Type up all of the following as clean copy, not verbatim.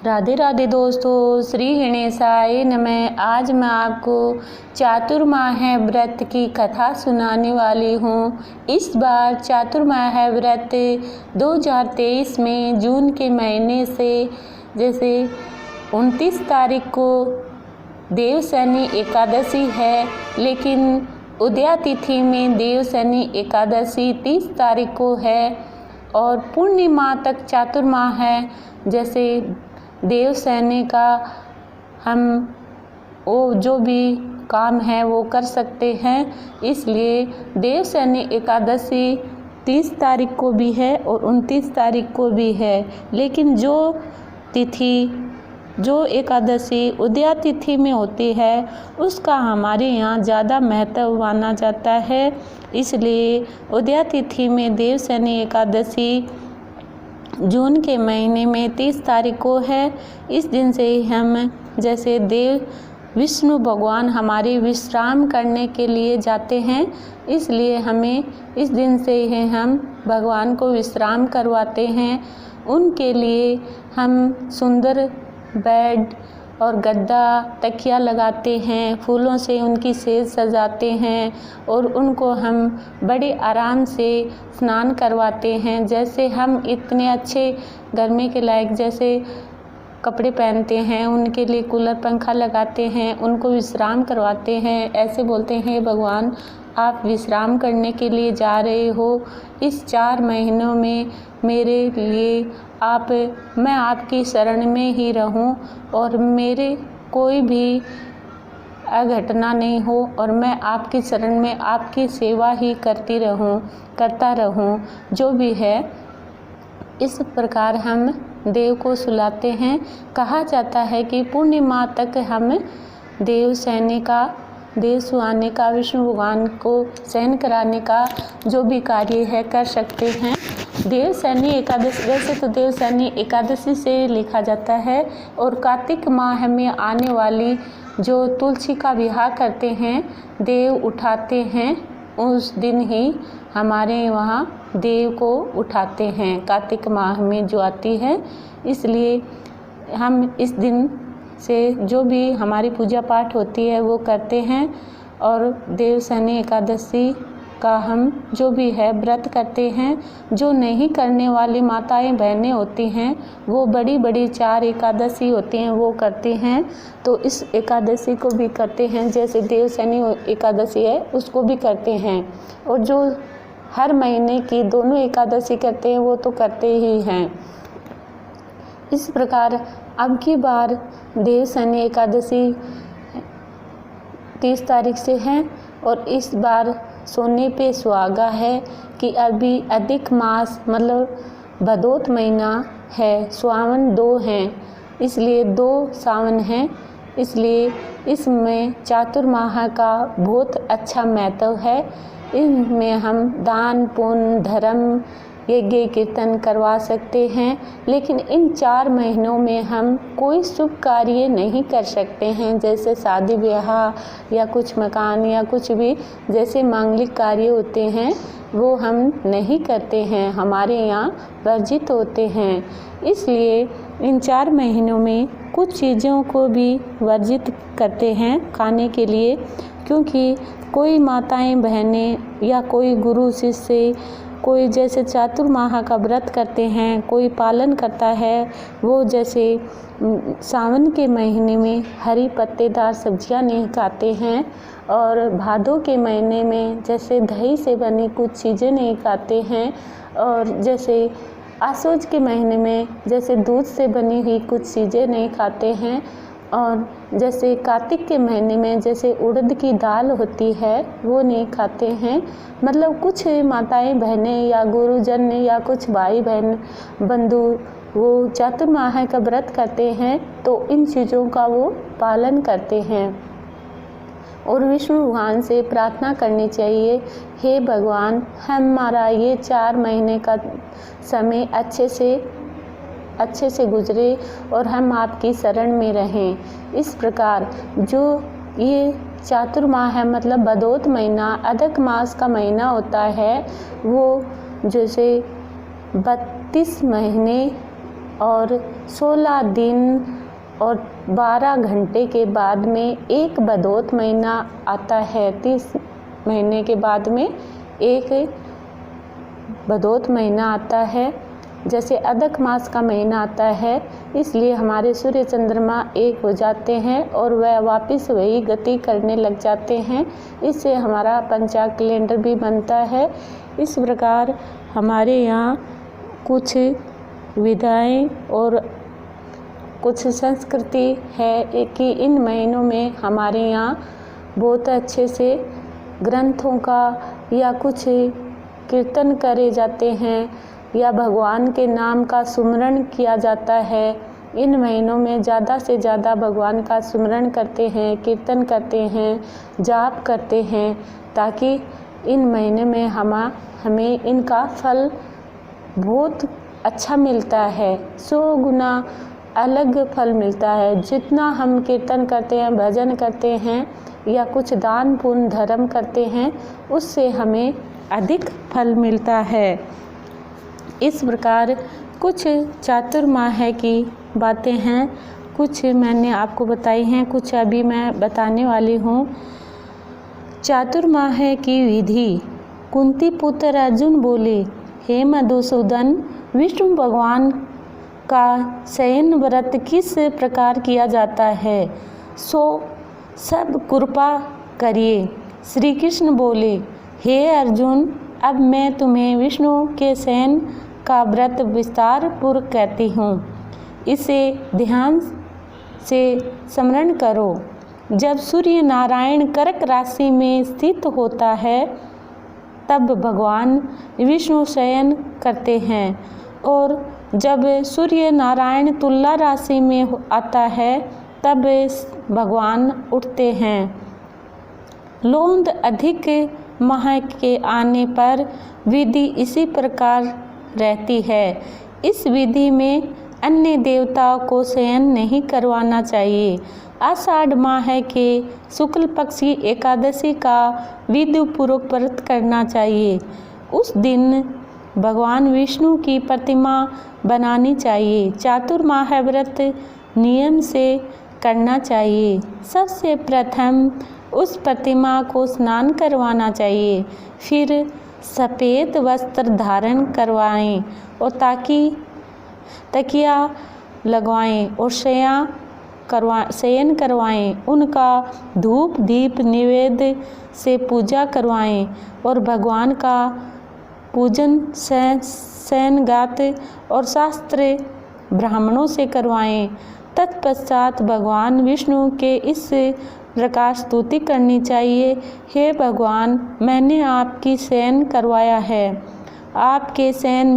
राधे राधे दोस्तों, श्री गणेशाय नमः। आज मैं आपको चातुर्माह व्रत की कथा सुनाने वाली हूँ। इस बार चातुर्माह व्रत 2023 में जून के महीने से जैसे 29 तारीख को देवशनि एकादशी है, लेकिन उदया तिथि में देवशनि एकादशी 30 तारीख को है और पूर्णिमा तक चातुर्माह है। जैसे देवशनि का हम वो जो भी काम है वो कर सकते हैं, इसलिए देवशनि एकादशी 30 तारीख को भी है और 29 तारीख को भी है। लेकिन जो एकादशी उदया तिथि में होती है उसका हमारे यहाँ ज़्यादा महत्व माना जाता है, इसलिए उदया तिथि में देवशनि एकादशी जून के महीने में 30 तारीख को है। इस दिन से हम जैसे विष्णु भगवान हमारे विश्राम करने के लिए जाते हैं, इसलिए हमें इस दिन से ही हम भगवान को विश्राम करवाते हैं। उनके लिए हम सुंदर बेड और गद्दा तकिया लगाते हैं, फूलों से उनकी सेज सजाते हैं और उनको हम बड़े आराम से स्नान करवाते हैं। जैसे हम इतने अच्छे गर्मी के लायक जैसे कपड़े पहनते हैं, उनके लिए कूलर पंखा लगाते हैं, उनको विश्राम करवाते हैं। ऐसे बोलते हैं, भगवान आप विश्राम करने के लिए जा रहे हो, इस 4 महीनों में मेरे लिए मैं आपकी शरण में ही रहूं और मेरे कोई भी अघटना नहीं हो और मैं आपकी शरण में आपकी सेवा ही करता रहूं। जो भी है इस प्रकार हम देव को सुलाते हैं। कहा जाता है कि पूर्णिमा तक हम देव सुहाने का, विष्णु भगवान को शयन कराने का जो भी कार्य है कर सकते हैं। देवशनि एकादशी वैसे तो देवशनि एकादशी से लिखा जाता है और कार्तिक माह में आने वाली जो तुलसी का विवाह करते हैं, देव उठाते हैं, उस दिन ही हमारे वहाँ देव को उठाते हैं। कार्तिक माह में जो आती है, इसलिए हम इस दिन से जो भी हमारी पूजा पाठ होती है वो करते हैं और देवशनि एकादशी का हम जो भी है व्रत करते हैं। जो नहीं करने वाली माताएं बहनें होती हैं वो बड़ी 4 एकादशी होती हैं वो करते हैं, तो इस एकादशी को भी करते हैं। जैसे देवशनि एकादशी है उसको भी करते हैं और जो हर महीने की दोनों एकादशी करते हैं वो तो करते ही हैं। इस प्रकार अब की बार देवशनि एकादशी 30 तारीख से है और इस बार सोने पे सुहागा है कि अभी अधिक मास मतलब भदोत महीना है, सावन 2 हैं, इसलिए 2 सावन हैं, इसलिए इसमें चातुर्माह का बहुत अच्छा महत्व है। इनमें हम दान पुण्य धर्म यज्ञ कीर्तन करवा सकते हैं, लेकिन इन 4 महीनों में हम कोई शुभ कार्य नहीं कर सकते हैं। जैसे शादी ब्याह या कुछ मकान या कुछ भी जैसे मांगलिक कार्य होते हैं वो हम नहीं करते हैं, हमारे यहाँ वर्जित होते हैं। इसलिए इन 4 महीनों में कुछ चीज़ों को भी वर्जित करते हैं खाने के लिए, क्योंकि कोई माताएं बहनें या कोई गुरु शिष्य कोई जैसे चातुर्माह का व्रत करते हैं, कोई पालन करता है, वो जैसे सावन के महीने में हरी पत्तेदार सब्जियां नहीं खाते हैं और भादों के महीने में जैसे दही से बनी कुछ चीज़ें नहीं खाते हैं और जैसे आसोज के महीने में जैसे दूध से बनी हुई कुछ चीज़ें नहीं खाते हैं और जैसे कार्तिक के महीने में जैसे उड़द की दाल होती है वो नहीं खाते हैं। मतलब कुछ माताएं बहनें या गुरुजन या कुछ भाई बहन बंधु वो चातुर्माह का व्रत करते हैं, तो इन चीज़ों का वो पालन करते हैं और विष्णु भगवान से प्रार्थना करनी चाहिए, हे भगवान हमारा ये 4 महीने का समय अच्छे से गुजरे और हम आपकी शरण में रहें। इस प्रकार जो ये चातुर्माह है मतलब भदोत महीना अधिक मास का महीना होता है, वो जैसे 32 महीने और 16 दिन और 12 घंटे के बाद में एक बदौत महीना आता है। 30 महीने के बाद में एक बदौत महीना आता है, जैसे अधिक मास का महीना आता है। इसलिए हमारे सूर्य चंद्रमा एक हो जाते हैं और वह वापस वही गति करने लग जाते हैं। इससे हमारा पंचांग कैलेंडर भी बनता है। इस प्रकार हमारे यहाँ कुछ विधाएं और कुछ संस्कृति है कि इन महीनों में हमारे यहाँ बहुत अच्छे से ग्रंथों का या कुछ कीर्तन करे जाते हैं या भगवान के नाम का सुमिरन किया जाता है। इन महीनों में ज़्यादा से ज़्यादा भगवान का सुमिरन करते हैं, कीर्तन करते हैं, जाप करते हैं, ताकि इन महीने में हमें इनका फल बहुत अच्छा मिलता है। 100 गुना अलग फल मिलता है। जितना हम कीर्तन करते हैं, भजन करते हैं या कुछ दान पुण्य धर्म करते हैं, उससे हमें अधिक फल मिलता है। इस प्रकार कुछ चातुर्माह की बातें हैं, कुछ मैंने आपको बताई हैं, कुछ अभी मैं बताने वाली हूँ। चातुर्माह की विधि। कुंती पुत्र अर्जुन बोले, हे मधुसूदन, विष्णु भगवान का शयन व्रत किस प्रकार किया जाता है, सो सब कृपा करिए। श्री कृष्ण बोले, हे अर्जुन, अब मैं तुम्हें विष्णु के शयन का व्रत विस्तार पूर्वक कहती हूँ। इसे ध्यान से स्मरण करो। जब सूर्य नारायण कर्क राशि में स्थित होता है, तब भगवान विष्णु शयन करते हैं, और जब सूर्य नारायण तुला राशि में आता है, तब भगवान उठते हैं। लोंद अधिक माह के आने पर विधि इसी प्रकार रहती है। इस विधि में अन्य देवताओं को शयन नहीं करवाना चाहिए। आषाढ़ माह के शुक्ल पक्ष की एकादशी का विधि पूर्वक व्रत करना चाहिए। उस दिन भगवान विष्णु की प्रतिमा बनानी चाहिए। चातुर्माह व्रत नियम से करना चाहिए। सबसे प्रथम उस प्रतिमा को स्नान करवाना चाहिए, फिर सफ़ेद वस्त्र धारण करवाएं और तकिया लगवाएं और शयन करवाएं। उनका धूप दीप निवेद्य से पूजा करवाएं और भगवान का पूजन शयनगात और शास्त्र ब्राह्मणों से करवाएं। तत्पश्चात भगवान विष्णु के इस प्रकार स्तुति करनी चाहिए, हे भगवान, मैंने आपकी शयन करवाया है। आपके शयन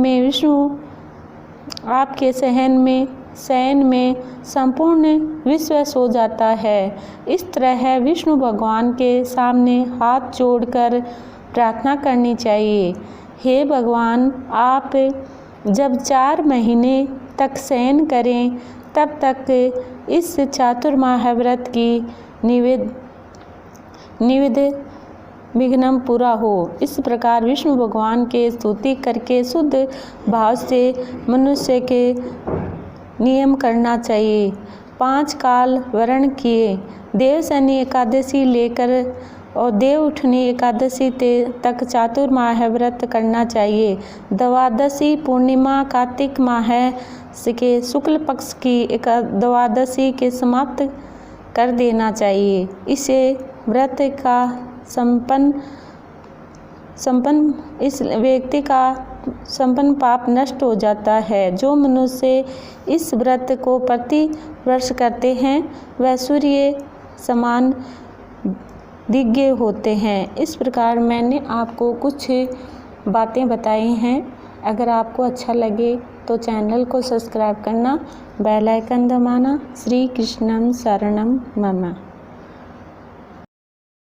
में संपूर्ण विश्व सो जाता है। इस तरह विष्णु भगवान के सामने हाथ जोड़कर प्रार्थना करनी चाहिए, हे भगवान, आप जब 4 महीने तक शयन करें, तब तक इस चातुर्माह व्रत की निविध विघ्न पूरा हो। इस प्रकार विष्णु भगवान के स्तुति करके शुद्ध भाव से मनुष्य के नियम करना चाहिए। 5 काल वर्ण किए, देवशनि एकादशी लेकर और देवउठनी एकादशी तक चातुर्माह व्रत करना चाहिए। द्वादशी पूर्णिमा कार्तिक माह के शुक्ल पक्ष की द्वादशी के समाप्त कर देना चाहिए। इसे व्रत का इस व्यक्ति का संपन्न पाप नष्ट हो जाता है। जो मनुष्य इस व्रत को प्रति वर्ष करते हैं, वह सूर्य समान दिव्य होते हैं। इस प्रकार मैंने आपको कुछ बातें बताई हैं। अगर आपको अच्छा लगे तो चैनल को सब्सक्राइब करना, बेल आइकन दबाना। श्री कृष्णं शरणं मम।